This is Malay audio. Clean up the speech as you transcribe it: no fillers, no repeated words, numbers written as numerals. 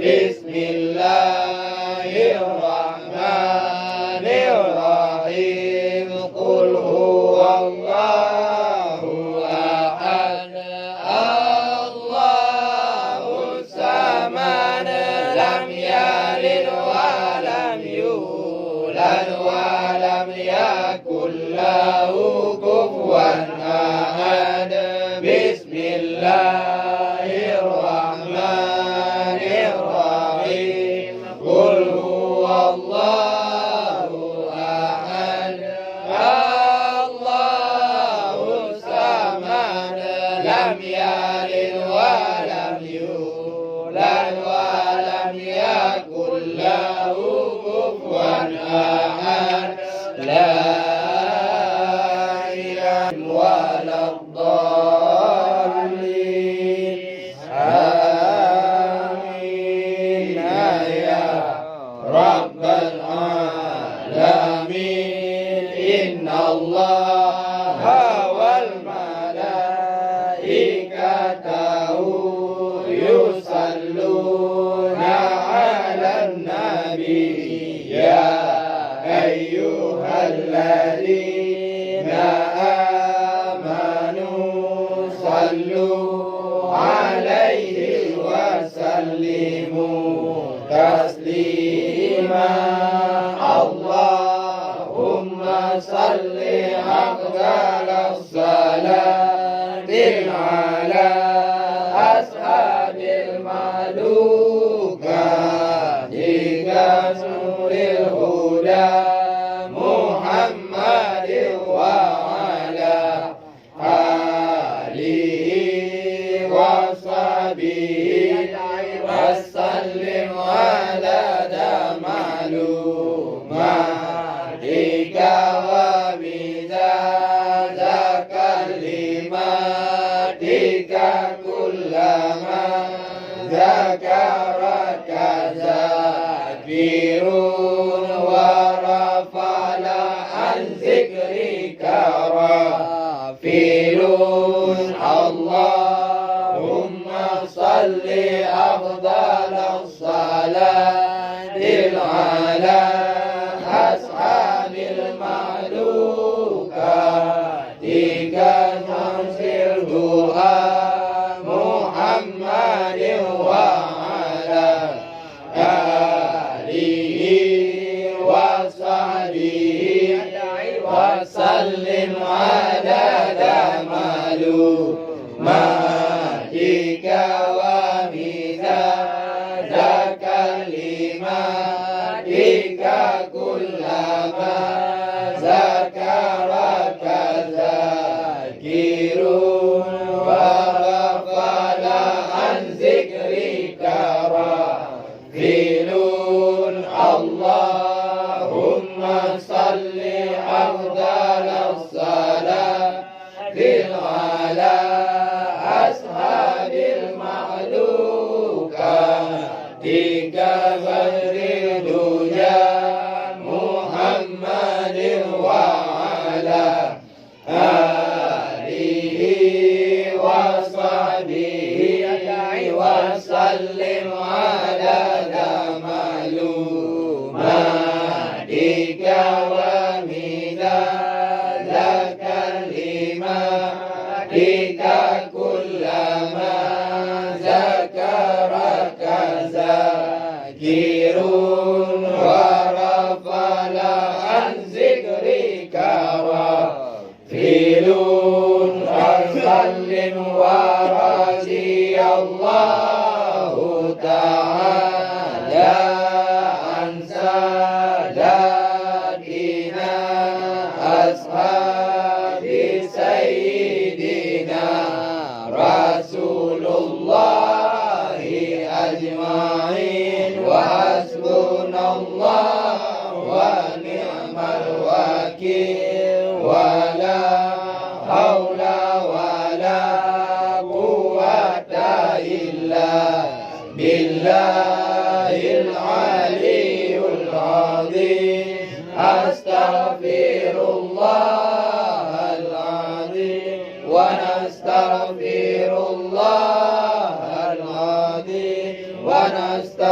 Bismillahirrahmanirrahim. Qul huwallahu ahad, Allahus samad, lam yalid wa lam yulad wa lam yakul lahu kufuwan ahad. Bismillahirrahmanirrahim. Qul huwallahu ahad, Allahus samad, lam yalid wa lam yulad wa lam yakul lahu kufuwan ahad. La ilaha waladdallin. Amin ya rabbal alamin. Innallaha wal malaikatahu yusalluna 'alan nabi. Ya ayyuhalladzina amanu sallu 'alaihi wa sallimu taslima. Allahumma salli afdalas salatin ala ashabil malukati nuril huda Muhammadin wa ala alihi wa sahbihi wa sallim ala malumatika wa bizazaka limatika kullama zakaraka zakirun wa rafala an zikrika rafilun. Allahumma salli afdalas salatil ala ashabil malukatika nuril huda Muhammadin wa ala alihi wa sahbihi wa sallim adada malumatika wa mizazaka limatika kullama zakaraka zakirun wa ghafala an zikrika rafilun. Allahumma salli afdalas salatil ala ashabil malukatika ghairil duja Muhammadin wa ala alihi wa sahbihi wa sallim ala malumatika wa mizazaka limatika kullama zakaraka zakirun wa rafala an zikrika rafilun. Sallim wa radiyallahu ta'ala an sadatina ashabi sayyidina Rasulullahi ajma'in wa hasbunallahu wa ni'mal wakil wa la haula wa la quwwata illa billahil aliyyil azim. Astaghfirullahal azim wa nastaghfirullahal azim wa nastaghfirullahal